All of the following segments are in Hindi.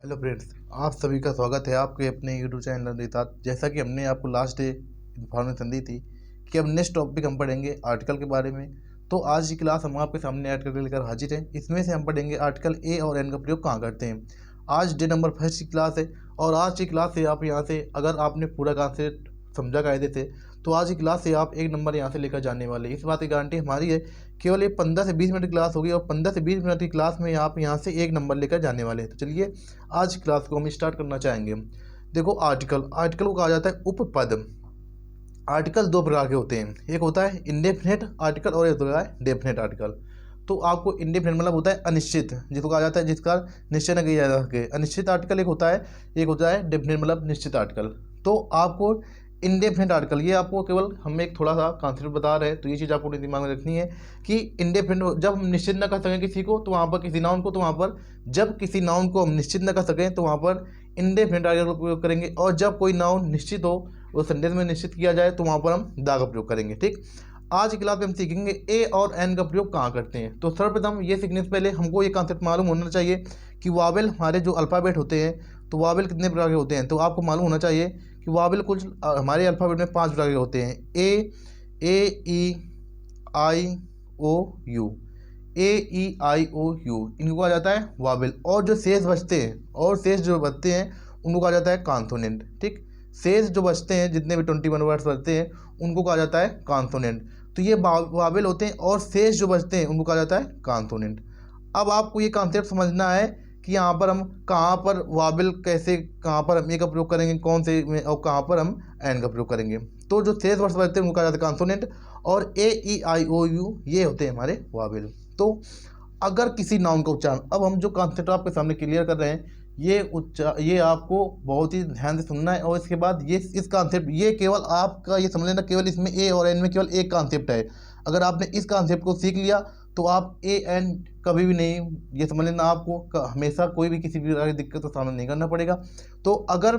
हेलो फ्रेंड्स, आप सभी का स्वागत है आपके अपने यूट्यूब चैनल के साथ। जैसा कि हमने आपको लास्ट डे इन्फॉर्मेशन दी थी कि अब नेक्स्ट टॉपिक हम पढ़ेंगे आर्टिकल के बारे में। तो आज की क्लास हम आपके सामने आर्टिकल लेकर हाजिर हैं। इसमें से हम पढ़ेंगे आर्टिकल ए और एन का प्रयोग कहाँ करते हैं। आज डे नंबर 1 की क्लास है और आज की क्लास से आप यहाँ से अगर आपने पूरा कॉन्सेप्ट समझा कायदे से तो आज की क्लास से आप 1 नंबर यहाँ से लेकर जाने वाले। इस बात की गारंटी हमारी है। केवल ये 15 से 20 मिनट की क्लास होगी और 15 से 20 मिनट की क्लास में आप यहाँ से 1 नंबर लेकर जाने वाले हैं। तो चलिए आज की क्लास को हम स्टार्ट करना चाहेंगे। देखो, आर्टिकल को कहा जाता है उपपद। आर्टिकल दो प्रकार के होते हैं, एक होता है इंडेफिनेट आर्टिकल और एक होता है डेफिनेट आर्टिकल। तो आपको इंडेफिनेट मतलब होता है अनिश्चित, जिसको कहा जाता है जिसका निश्चय न किया जा सके। अनिश्चित आर्टिकल एक होता है डेफिनेट मतलब निश्चित आर्टिकल। तो आपको इंडेफिनेट आर्टिकल, ये आपको केवल हम एक थोड़ा सा कॉन्सेप्ट बता रहे हैं, तो ये चीज़ आपको दिमाग में रखनी है कि इंडेफिनेट जब हम निश्चित न कर सकें किसी को तो वहाँ पर किसी नाउन को, तो वहाँ पर जब किसी नाउन को हम निश्चित न कर सकें तो वहाँ पर इंडेफिनेट आर्टिकल का प्रयोग करेंगे। और जब कोई नाउन निश्चित हो, वो सेंटेंस में निश्चित किया जाए, तो वहाँ पर हम दा का प्रयोग करेंगे। ठीक, आज की क्लास में हम सीखेंगे ए और एन का प्रयोग कहाँ करते हैं। तो सर्वप्रथम ये सीखने से पहले हमको ये कॉन्सेप्ट मालूम होना चाहिए कि वावेल हमारे जो अल्फ़ाबेट होते हैं, तो वावेल कितने प्रकार के होते हैं। तो आपको मालूम होना चाहिए कि वावेल कुछ हमारे अल्फ़ाबेट में 5 प्रकार के होते हैं। ए ई आई ओ you, A E I O you, इनको कहा जाता है वावेल। और जो शेष बचते हैं उनको कहा जाता है कॉन्सोनेंट। ठीक, शेष जो बचते हैं जितने भी 21 वर्ड्स बचते हैं उनको कहा जाता है कॉन्सोनेंट। तो ये वावेल होते हैं और शेष जो बचते हैं उनको कहा जाता है कॉन्सोनेंट। अब आपको ये कॉन्सेप्ट समझना है कि यहाँ पर हम कहाँ पर वावेल कैसे, कहाँ पर हम ए का प्रयोग करेंगे कौन से में, और कहाँ पर हम एन का प्रयोग करेंगे। तो जो शेष वर्ड्स बचते हैं उनको कहा जाता है कॉन्सोनेंट, और ए ई आई ओ यू ये होते हैं हमारे वावेल। तो अगर किसी नाउन का उच्चारण, अब हम जो कॉन्सेप्ट आपके सामने क्लियर कर रहे हैं, ये आपको बहुत ही ध्यान से सुनना है। और इसके बाद ये इस कॉन्सेप्ट, ये केवल आपका ये समझ लेना, केवल इसमें ए और एन में केवल एक कॉन्सेप्ट है। अगर आपने इस कॉन्सेप्ट को सीख लिया तो आप ए एन कभी भी नहीं, ये समझ लेना आपको हमेशा कोई भी किसी भी प्रकार की दिक्कत का सामना नहीं करना पड़ेगा। तो अगर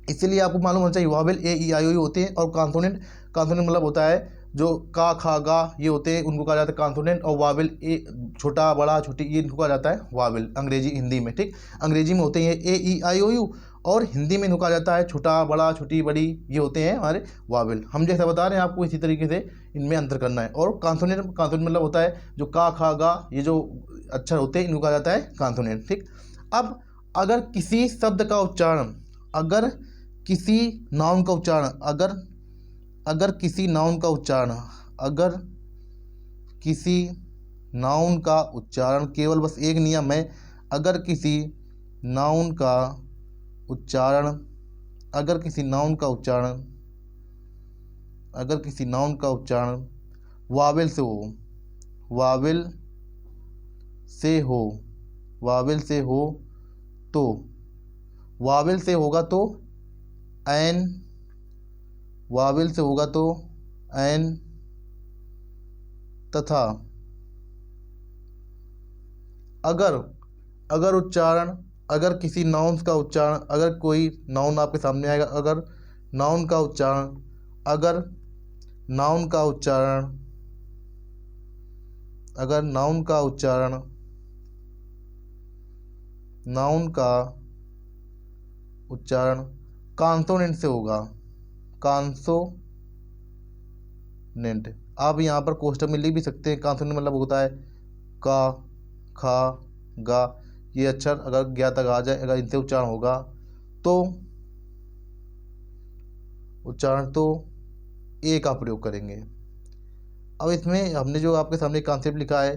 इसलिए आपको मालूम होना चाहिए Wavell A E I O you होते हैं, और कॉन्सोनेंट मतलब होता है जो का खा गा ये होते हैं, उनको कहा जाता है कॉन्सोनेंट। और वावेल ए छोटा बड़ा छोटी ये इनको कहा जाता है वावेल, अंग्रेजी हिंदी में। ठीक, अंग्रेजी में होते हैं ए ई आई ओ यू, और हिंदी में इनको कहा जाता है छोटा बड़ा छोटी बड़ी, ये होते हैं हमारे वावेल। हम जैसा बता रहे हैं आपको इसी तरीके से इनमें अंतर करना है। और कॉन्सोनेंट मतलब होता है जो का खा गा ये जो अक्षर होते हैं इनको कहा जाता है कॉन्सोनेंट। ठीक, अब अगर किसी शब्द का उच्चारण, अगर किसी नाउन का उच्चारण, अगर किसी नाउन का उच्चारण, अगर किसी नाउन का उच्चारण, केवल बस एक नियम है, अगर किसी नाउन का उच्चारण, अगर किसी नाउन का उच्चारण, अगर किसी नाउन का उच्चारण वावेल से हो, वावेल से हो, वावेल से हो, तो वावेल से होगा तो एन, वावेल से होगा तो एन, तथा अगर उच्चारण, अगर किसी नाउन का उच्चारण, अगर कोई नाउन आपके सामने आएगा, अगर नाउन का उच्चारण, अगर नाउन का उच्चारण, अगर नाउन का उच्चारण, नाउन का उच्चारण कॉन्सोनेंट से होगा, कॉन्सोनेंट। आप यहाँ पर कोष्टक में लिख भी सकते हैं। कॉन्सोनेंट मतलब होता है का खा गा, ये अक्षर अगर ज्ञा तक आ जाए, अगर इनसे उच्चारण होगा तो ए का प्रयोग करेंगे। अब इसमें हमने जो आपके सामने कॉन्सेप्ट लिखा है,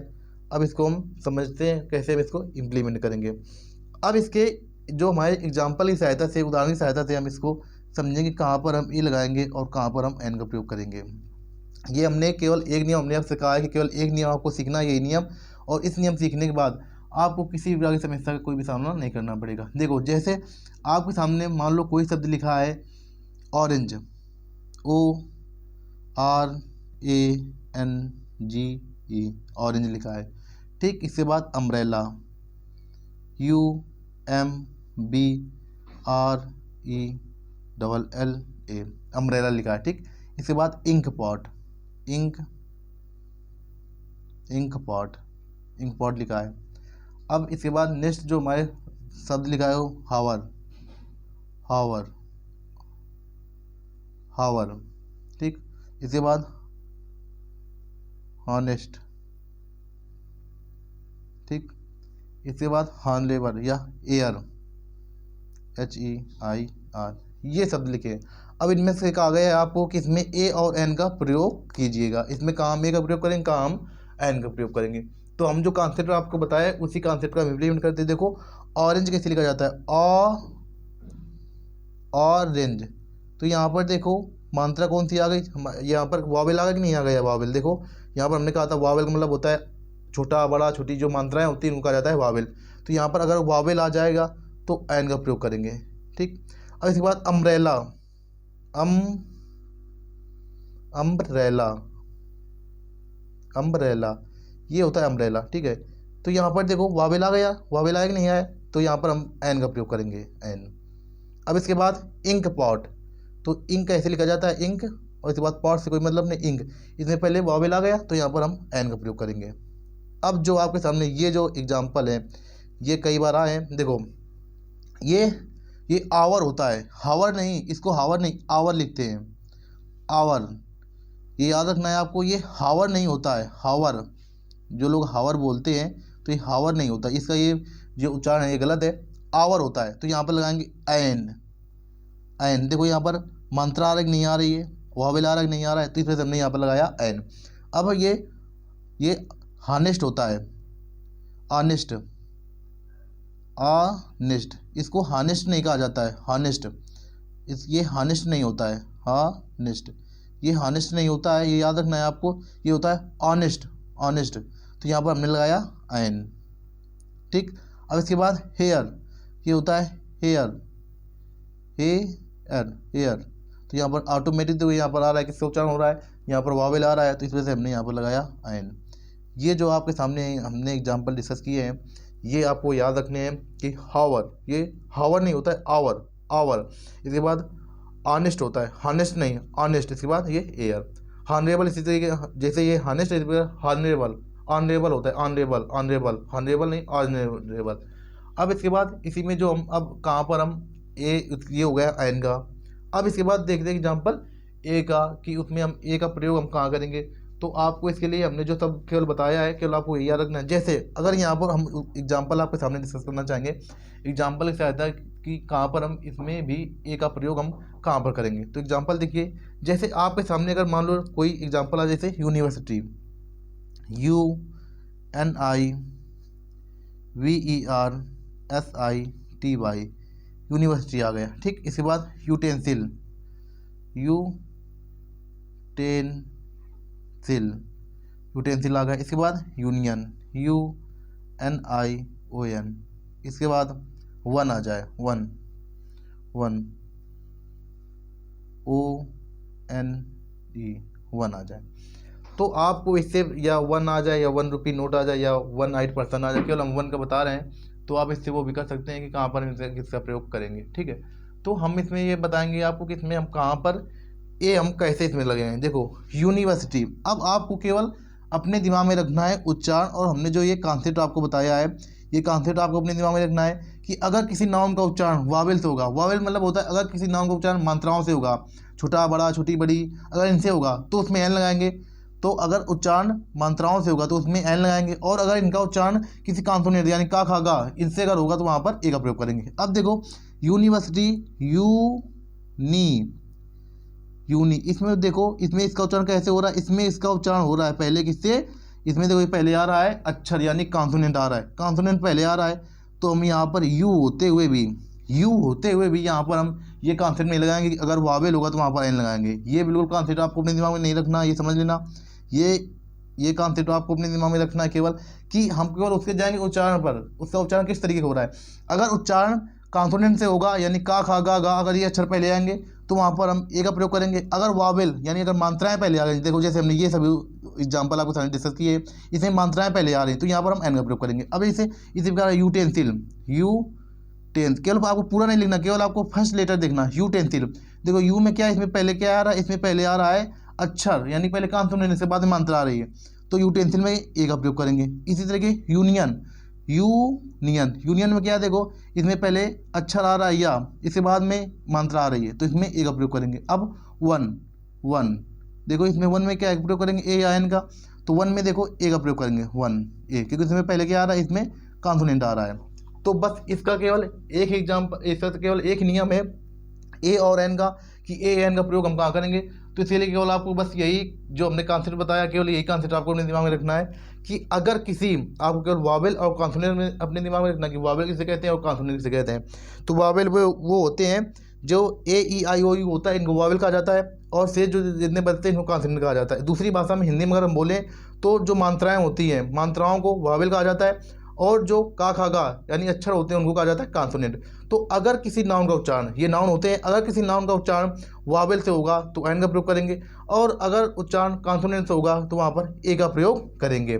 अब इसको हम समझते हैं कैसे हम इसको इम्प्लीमेंट करेंगे। अब इसके जो हमारे एग्जाम्पल की सहायता से, उदाहरण की सहायता से हम इसको समझेंगे कहाँ पर हम ए लगाएंगे और कहाँ पर हम एन का प्रयोग करेंगे। ये हमने केवल एक नियम हमने आपसे कहा है कि केवल एक नियम आपको सीखना है, यही नियम। और इस नियम सीखने के बाद आपको किसी भी प्रकार की समस्या का कोई भी सामना नहीं करना पड़ेगा। देखो, जैसे आपके सामने मान लो कोई शब्द लिखा है orange, O R A N G E, orange लिखा है। ठीक, इसके बाद umbrella, U M B R E double L A, umbrella लिखा है। ठीक, इसके बाद इंक पॉट, इंक पॉट लिखा है। अब इसके बाद नेक्स्ट जो हमारे शब्द लिखा है हावर, हावर, हावर, ठीक। इसके बाद हॉनेस्ट, ठीक। इसके बाद हॉनरेबल या एयर, HEIR, ये शब्द लिखे। अब इनमें से कहा गया है आपको कि इसमें ए और एन का प्रयोग कीजिएगा। इसमें काम ए का प्रयोग करेंगे, काम एन का प्रयोग करेंगे। तो हम जो कॉन्सेप्ट आपको बताया उसी कॉन्सेप्ट का इम्प्लीमेंट करते हैं। देखो ऑरेंज कैसे लिखा जाता है, ऑरेंज। तो यहाँ पर देखो मात्रा कौन सी आ गई, यहाँ पर वावेल आ गया कि नहीं आ गया वावेल। देखो यहाँ पर हमने कहा था वावेल का मतलब होता है छोटा बड़ा, छोटी जो मात्राएं होती हैं उनको कहा जाता है वावेल। तो यहाँ पर अगर वावेल आ जाएगा तो एन का प्रयोग करेंगे, ठीक। अब इसके बाद अम्ब्रेला, अम्ब्रेला, अम्ब्रेला, ये होता है अम्ब्रेला, ठीक है। तो यहाँ पर देखो वावेल आ गया, वावेल आया कि नहीं आया, तो यहाँ पर हम एन का प्रयोग करेंगे, एन। अब इसके बाद इंक पॉट, तो इंक कैसे लिखा जाता है, इंक, और इसके बाद पॉट से कोई मतलब नहीं, इंक। इसमें पहले वावेल आ गया तो यहाँ पर हम एन का प्रयोग करेंगे। अब जो आपके सामने ये जो एग्जाम्पल है ये कई बार आए हैं। देखो ये आवर होता है, हावर नहीं, इसको हावर नहीं आवर लिखते हैं, आवर। ये याद रखना है आपको, ये हावर नहीं होता है, हावर। जो लोग हावर बोलते हैं तो ये हावर नहीं होता, इसका ये जो उच्चारण है ये गलत है, आवर होता है। तो यहाँ पर लगाएंगे एन, एन। देखो यहाँ पर मात्रा आ रही नहीं आ रही है, वावेल आ रहा नहीं आ रहा है, तो इस वजह से हमने यहाँ पर लगाया एन। अब ये हानेस्ट होता है, ऑनेस्ट, ऑनेस्ट, इसको हानेस्ट नहीं कहा जाता है, हानेस्ट। ये हानेस्ट नहीं होता है, हानेस्ट, ये हानेस्ट नहीं होता है, ये याद रखना है आपको। ये होता है ऑनेस्ट, ऑनेस्ट। तो यहाँ पर हमने लगाया एन, ठीक। अब इसके बाद हेयर, ये होता है हेयर, हेयर, हेयर। तो यहाँ पर ऑटोमेटिक तो यहाँ पर आ रहा है किससे उच्चारण हो रहा है, यहाँ पर वावेल आ रहा है, तो इस वजह से हमने यहाँ पर लगाया एन। ये जो आपके सामने हमने एग्जाम्पल डिस्कस किए हैं ये आपको याद रखने हैं कि हावर, ये हावर नहीं होता है, आवर, आवर। इसके बाद ऑनेस्ट होता है, हानेस्ट नहीं, ऑनेस्ट। इसके बाद ये एयर, हॉनरेबल। इसी तरीके जैसे ये हानेस्ट, हॉनरेबल, ऑनरेबल होता है, ऑनरेबल, ऑनरेबल, हॉनरेबल नहीं, ऑनरेबल। अब इसके बाद इसी में जो हम अब कहाँ पर हम ये हो गया एन का। अब इसके बाद देखते हैं एग्जाम्पल ए का, कि उसमें हम ए का प्रयोग हम कहाँ करेंगे। तो आपको इसके लिए हमने जो सब केवल बताया है केवल आपको याद रखना है। जैसे अगर यहाँ पर हम एग्जाम्पल आपके सामने डिस्कस करना चाहेंगे, एग्जाम्पल की सहायता कि कहाँ पर हम इसमें भी ए का प्रयोग हम कहाँ पर करेंगे। तो एग्जाम्पल देखिए, जैसे आपके सामने अगर मान लो कोई एग्जाम्पल है, जैसे यूनिवर्सिटी, UNIVERSITY, यूनिवर्सिटी आ गया, ठीक। इसके बाद यूटेंसिल, यूटेंसिल आ गया। इसके बाद यूनियन, UNION। इसके बाद वन आ जाए, वन, ONE, वन आ जाए। तो आपको इससे या वन आ जाए या 1 रुपी नोट आ जाए या 1 पर्सन आ जाए, केवल हम वन का बता रहे हैं, तो आप इससे वो भी कर सकते हैं कि कहाँ पर किसका प्रयोग करेंगे, ठीक है। तो हम इसमें ये बताएंगे आपको कि इसमें हम कहाँ पर हम कैसे इसमें लगे हैं। देखो यूनिवर्सिटी, अब आपको केवल अपने दिमाग में रखना है उच्चारण, और हमने जो ये कॉन्सेप्ट आपको बताया है ये कॉन्सेप्ट आपको अपने दिमाग में रखना है कि अगर किसी नाउन का उच्चारण वावेल से होगा, वावेल मतलब होता है अगर किसी नाउन का उच्चारण मात्राओं से होगा, छोटा बड़ा छोटी बड़ी, अगर इनसे होगा तो उसमें एन लगाएंगे। तो अगर उच्चारण मात्राओं से होगा तो उसमें एन लगाएंगे, और अगर इनका उच्चारण किसी कॉन्सोनेंट यानी का खा गा इनसे अगर होगा तो वहाँ पर ए का प्रयोग करेंगे। अब देखो यूनिवर्सिटी, यूनी, इसमें देखो इसमें इसका उच्चारण कैसे हो रहा है, इसमें इसका उच्चारण हो रहा है पहले किससे, इसमें देखो पहले आ रहा है अक्षर यानी कॉन्सोनेंट आ रहा है, कॉन्सोनेंट पहले आ रहा है। तो हम यहाँ पर यू होते हुए भी यहाँ पर हम ये कॉन्सेप्ट नहीं लगाएंगे कि अगर वावेल होगा तो वहाँ पर एन लगाएंगे। ये बिल्कुल कॉन्सेप्ट आपको अपने दिमाग में नहीं रखना, ये समझ लेना। ये कॉन्सेप्ट आपको अपने दिमाग में रखना है केवल कि हम केवल उसके जाएंगे उच्चारण पर, उसका उच्चारण किस तरीके का हो रहा है। अगर उच्चारण कॉन्सोनेंट से होगा यानी का खा गा गा, अगर ये अक्षर पहले आएंगे तो वहाँ पर हम ए का प्रयोग करेंगे। अगर वावेल यानी अगर मात्राएं पहले आ गई, देखो जैसे हमने ये सभी एग्जाम्पल आपको सामने डिस्कस किए, इसमें मात्राएं पहले आ रही हैं तो यहाँ पर हम एन का प्रयोग करेंगे। अब इसी प्रकार यूटेंसिल, केवल आपको पूरा नहीं लिखना, केवल आपको फर्स्ट लेटर देखना, यूटेंसिल। देखो यू में क्या है, इसमें पहले क्या आ रहा है, इसमें पहले आ रहा है अक्षर यानी पहले कॉन्सोनेंट से बाद में मात्रा आ रही है, तो यूटेंसिल में ए का प्रयोग करेंगे। इसी तरह की यूनियन, यूनियन, यूनियन में क्या है देखो, इसमें पहले अक्षर आ रहा है या, इसके बाद में मात्रा आ रही है, तो इसमें ए का प्रयोग करेंगे। अब वन, वन देखो इसमें वन में क्या प्रयोग करेंगे, ए या एन का, तो वन में देखो ए का प्रयोग करेंगे, वन ए, क्योंकि इसमें पहले क्या आ रहा है, इसमें कॉन्सोनेंट आ रहा है। तो बस इसका केवल एक एग्जाम्पल, इसका केवल एक नियम है ए और एन का, कि ए एन का प्रयोग हम कहाँ करेंगे। तो इसीलिए केवल आपको बस यही जो हमने कॉन्सेप्ट बताया, केवल यही कॉन्सेप्ट आपको अपने दिमाग में रखना है कि अगर किसी, आपको केवल वावेल और कॉन्सोनेंट में अपने दिमाग में रखना कि वावेल किसे कहते हैं और कॉन्सोनेंट किसे कहते हैं। तो वावेल वो होते हैं जो ए ई आई ओ यू होता है, इनको वावेल कहा जाता है, और से जो जितने बचते हैं इनको कॉन्सोनेंट कहा जाता है। दूसरी भाषा में, हिंदी में अगर हम बोलें तो जो मात्राएँ होती हैं, मात्राओं को वावेल कहा जाता है, और जो का खा गा यानी अक्षर होते हैं उनको कहा जाता है कॉन्सोनेंट। तो अगर किसी नाउन का उच्चारण, ये नाउन होते हैं, अगर किसी नाउन का उच्चारण वावेल से होगा तो एन का प्रयोग करेंगे, और अगर उच्चारण कॉन्सोनेंट से होगा तो वहाँ पर ए का प्रयोग करेंगे।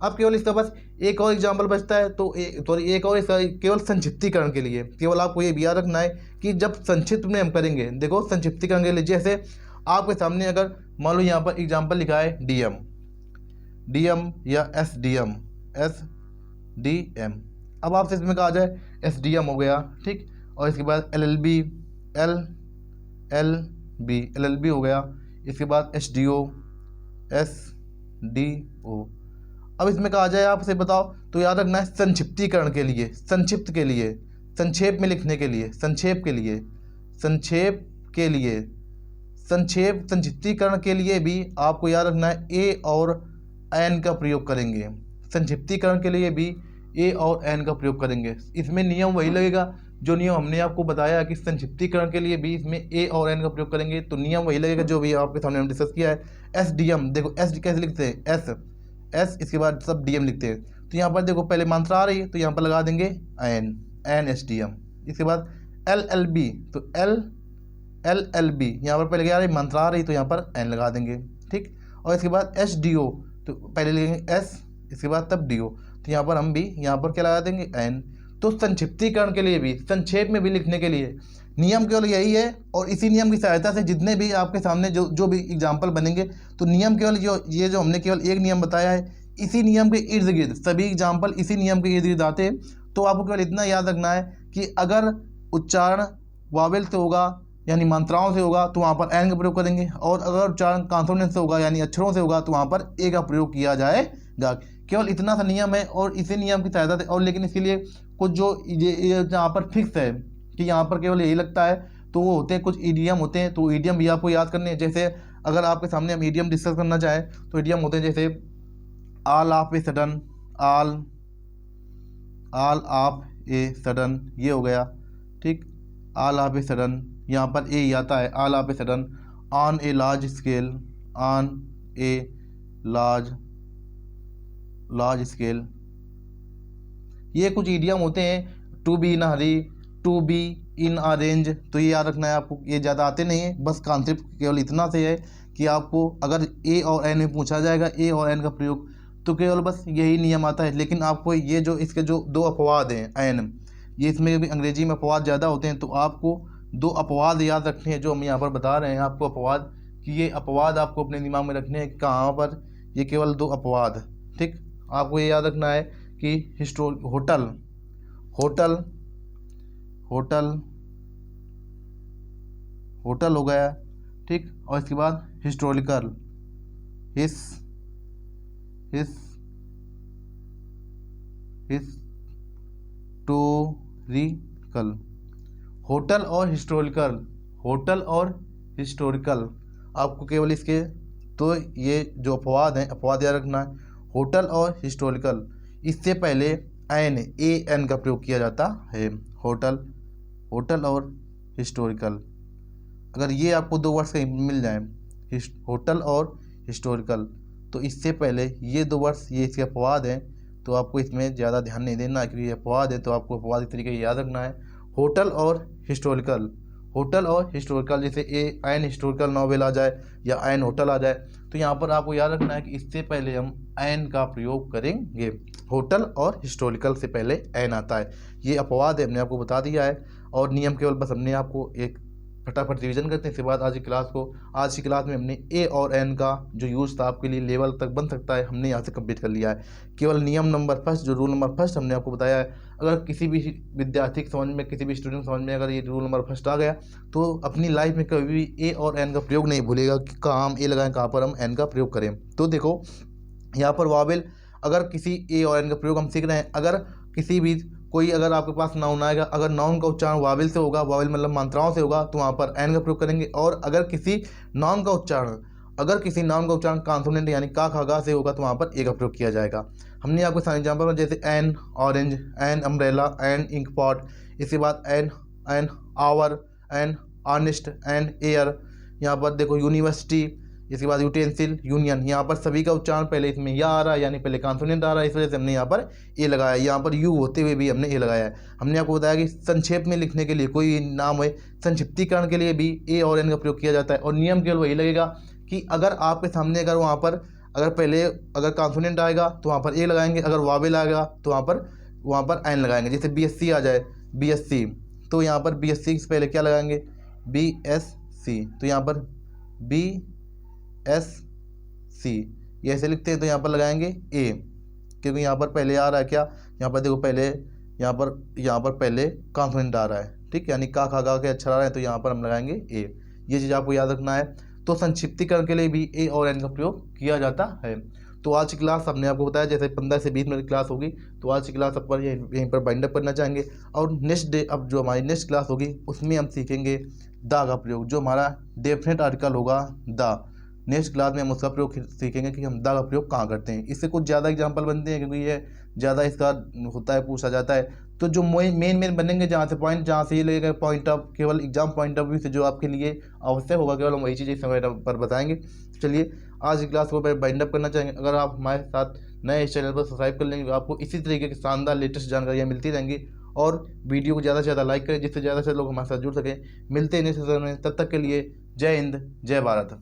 अब केवल इसका बस एक और एग्जाम्पल बचता है, तो एक और केवल संक्षिप्तीकरण के लिए, केवल आपको ये भी याद रखना है कि जब संक्षिप्त में हम करेंगे, देखो संक्षिप्तीकरण के लिए, जैसे आपके सामने अगर मान लो यहाँ पर एग्जाम्पल लिखा है डीएम, डीएम या एसडीएम, एसडीएम, अब आपसे इसमें कहा जाए एसडीएम हो गया, ठीक, और इसके बाद एलएलबी, एलएलबी हो गया, इसके बाद एसडीओ, एसडीओ। अब इसमें कहा जाए आपसे बताओ, तो याद रखना है संक्षिप्तीकरण के लिए, संक्षिप्त के लिए, संक्षेप में लिखने के लिए, संक्षेप के लिए, संक्षेप के लिए, संक्षेप संक्षिप्तीकरण के लिए भी आपको याद रखना है ए और एन का प्रयोग करेंगे। संक्षिप्तीकरण के लिए भी ए और एन का प्रयोग करेंगे। इसमें नियम वही लगेगा जो नियम हमने आपको बताया कि संक्षिप्तीकरण के लिए भी इसमें ए और एन का प्रयोग करेंगे, तो नियम वही लगेगा जो भी आपके सामने हम डिस्कस किया है। एस डी एम, देखो एस कैसे लिखते हैं, एस एस, इसके बाद सब डी एम लिखते हैं, तो यहाँ पर देखो पहले मात्रा आ रही है तो यहाँ पर लगा देंगे N, N S D M. इसके बाद एल एल बी, तो एल एल बी, यहाँ पर पहले क्या आ रही है, मात्रा आ रही तो यहाँ पर एन लगा देंगे, ठीक। और इसके बाद एस डी ओ, तो पहले लिखेंगे एस, इसके बाद तब डी ओ, तो यहाँ पर हम भी यहाँ पर क्या लगा देंगे, एन। तो संक्षिप्तीकरण के लिए भी, संक्षेप में भी लिखने के लिए नियम केवल यही है, और इसी नियम की सहायता से जितने भी आपके सामने जो भी एग्जाम्पल बनेंगे, तो नियम केवल जो हमने केवल एक नियम बताया है, इसी नियम के इर्द गिर्द सभी एग्जाम्पल इसी नियम के इर्द गिर्द आते हैं। तो आपको केवल इतना याद रखना है कि अगर उच्चारण वावेल से होगा यानी मात्राओं से होगा तो वहाँ पर एन का प्रयोग करेंगे, और अगर उच्चारण कॉन्सोनेंट से होगा यानी अक्षरों से होगा तो वहाँ पर ए का प्रयोग किया जाएगा। केवल इतना सा नियम है, और इसी नियम की सहायता से, और लेकिन इसके लिए कुछ जो ये यहाँ पर फिक्स है कि यहाँ पर केवल यही लगता है, तो वो होते हैं कुछ ईडियम होते हैं, तो ईडियम भी आपको याद करने हैं। जैसे अगर आपके सामने हम ईडियम डिस्कस करना चाहें तो ईडियम होते हैं जैसे all of a sudden, all of a sudden, ये हो गया, ठीक। ऑल ऑफ ए सडन, यहाँ पर ए आता है, all of a sudden, on a large scale, on a large scale, ये कुछ ईडियम होते हैं। To be in a hurry, to be in a range, तो ये याद रखना है आपको, ये ज़्यादा आते नहीं है, बस कॉन्सेप्ट केवल इतना से है कि आपको अगर ए और एन में पूछा जाएगा ए और एन का प्रयोग, तो केवल बस यही नियम आता है। लेकिन आपको ये जो इसके जो दो अपवाद हैं एन, ये इसमें भी अंग्रेजी में अपवाद ज़्यादा होते हैं, तो आपको दो अपवाद याद रखने हैं जो हम यहाँ पर बता रहे हैं आपको अपवाद, कि ये अपवाद आपको अपने दिमाग में रखने हैं कहाँ पर, ये केवल दो अपवाद, ठीक। आपको ये याद रखना है कि होटल, होटल, होटल, होटल हो गया, ठीक। और इसके बाद हिस्टोरिकल, हिस्टोरिकल, होटल और हिस्टोरिकल, होटल और हिस्टोरिकल, आपको केवल इसके तो ये जो अपवाद हैं अपवाद याद रखना है। होटल और हिस्टोरिकल, इससे पहले एन, ए एन का प्रयोग किया जाता है, होटल, होटल और हिस्टोरिकल। अगर ये आपको दो वर्ड्स कहीं मिल जाए, होटल और हिस्टोरिकल, तो इससे पहले ये दो वर्ड्स, ये इसके अपवाद हैं, तो आपको इसमें ज़्यादा ध्यान नहीं देना क्योंकि ये अपवाद है, तो आपको अपवाद इस तरीके से याद रखना है। होटल और हिस्टोरिकल, होटल और हिस्टोरिकल, जैसे एन हिस्टोरिकल नॉवेल आ जाए या एन होटल आ जाए, तो यहाँ पर आपको याद रखना है कि इससे पहले हम एन का प्रयोग करेंगे। होटल और हिस्टोरिकल से पहले एन आता है, ये अपवाद है, हमने आपको बता दिया है। और नियम केवल बस हमने आपको एक फटाफट रिवीजन करते हैं। इसके बाद आज की क्लास में हमने ए और एन का जो यूज़ था आपके लिए लेवल तक बन सकता है, हमने यहाँ से कंप्लीट कर लिया है। केवल नियम नंबर फर्स्ट, जो रूल नंबर फर्स्ट हमने आपको बताया है, अगर किसी भी विद्यार्थी के समझ में, किसी भी स्टूडेंट समझ में अगर ये रूल नंबर फर्स्ट आ गया तो अपनी लाइफ में कभी भी ए और एन का प्रयोग नहीं भूलेगा कि कहाँ हम ए लगाएं, कहाँ पर हम एन का प्रयोग करें। तो देखो यहाँ पर वावेल, अगर किसी ए और एन का प्रयोग हम सीख रहे हैं, अगर किसी भी कोई अगर आपके पास नाउन आएगा, अगर नाउन का उच्चारण वावेल से होगा, वावेल मतलब मात्राओं से होगा, तो वहाँ पर एन का प्रयोग करेंगे। और अगर किसी नाउन का उच्चारण कॉन्सोनेंट यानी का खा गा से होगा तो वहाँ पर ए का प्रयोग किया जाएगा। हमने आपको सारे एग्जाम्पल में जैसे an orange, an umbrella, an ink pot, इसके बाद an hour, an honest, an air, यहाँ पर देखो यूनिवर्सिटी, इसके बाद यूटेंसिल, यूनियन, यहाँ पर सभी का उच्चारण पहले इसमें या आ रहा है यानी पहले कॉन्सोनेंट आ रहा है, इस वजह से हमने यहाँ पर ए लगाया। यहाँ पर यू होते हुए भी हमने ए लगाया है। हमने आपको बताया कि संक्षेप में लिखने के लिए कोई नाम है, संक्षिप्तीकरण के लिए भी ए और एन का प्रयोग किया जाता है। और नियम केवल वही लगेगा कि अगर आपके सामने अगर वहाँ पर अगर कॉन्सोनेंट आएगा तो वहाँ पर ए लगाएंगे, अगर वावेल आएगा तो वहाँ पर एन लगाएंगे। जैसे BSc आ जाए, BSc, तो यहाँ पर BSc से पहले क्या लगाएंगे, BSc, तो यहाँ पर BSc ये ऐसे लिखते हैं, तो यहाँ पर लगाएंगे ए, क्योंकि यहाँ पर पहले आ रहा है क्या, यहाँ पर देखो पहले यहाँ पर पहले कॉन्सोनेंट आ रहा है, ठीक, यानी का खा गा के अक्षर आ रहा है, तो यहाँ पर हम लगाएंगे ए। ये चीज़ आपको याद रखना है। तो संक्षिप्तीकरण के लिए भी ए और एन का प्रयोग किया जाता है। तो आज की क्लास हमने आपको बताया जैसे 15 से 20 मिनट की क्लास होगी, तो आज की क्लास अपन यहीं पर बाइंड अप करना चाहेंगे। और नेक्स्ट डे अब जो हमारी नेक्स्ट क्लास होगी उसमें हम सीखेंगे दा का प्रयोग, जो हमारा डेफिनेट आर्टिकल होगा दा। नेक्स्ट क्लास में हम उसका प्रयोग सीखेंगे कि हम दा का प्रयोग कहाँ करते हैं। इससे कुछ ज़्यादा एग्जाम्पल बनते हैं क्योंकि ये ज़्यादा इसका होता है, पूछा जाता है। तो जो मेन बनेंगे जहाँ से ये लगेगा पॉइंट ऑफ, केवल एग्जाम पॉइंट ऑफ व्यू से जो आपके लिए आवश्यक होगा, केवल हम वही चीज़ समय पर बताएंगे। चलिए आज की क्लास को बाइंड अप करना चाहेंगे। अगर आप हमारे साथ नए इस चैनल पर सब्सक्राइब कर लेंगे तो आपको इसी तरीके की शानदार लेटेस्ट जानकारियाँ मिलती रहेंगी। और वीडियो को ज़्यादा से ज़्यादा लाइक करें जिससे ज़्यादा से लोग हमारे साथ जुड़ सकें। मिलते हैं नेक्स्ट सेशन में, तब तक के लिए जय हिंद, जय भारत।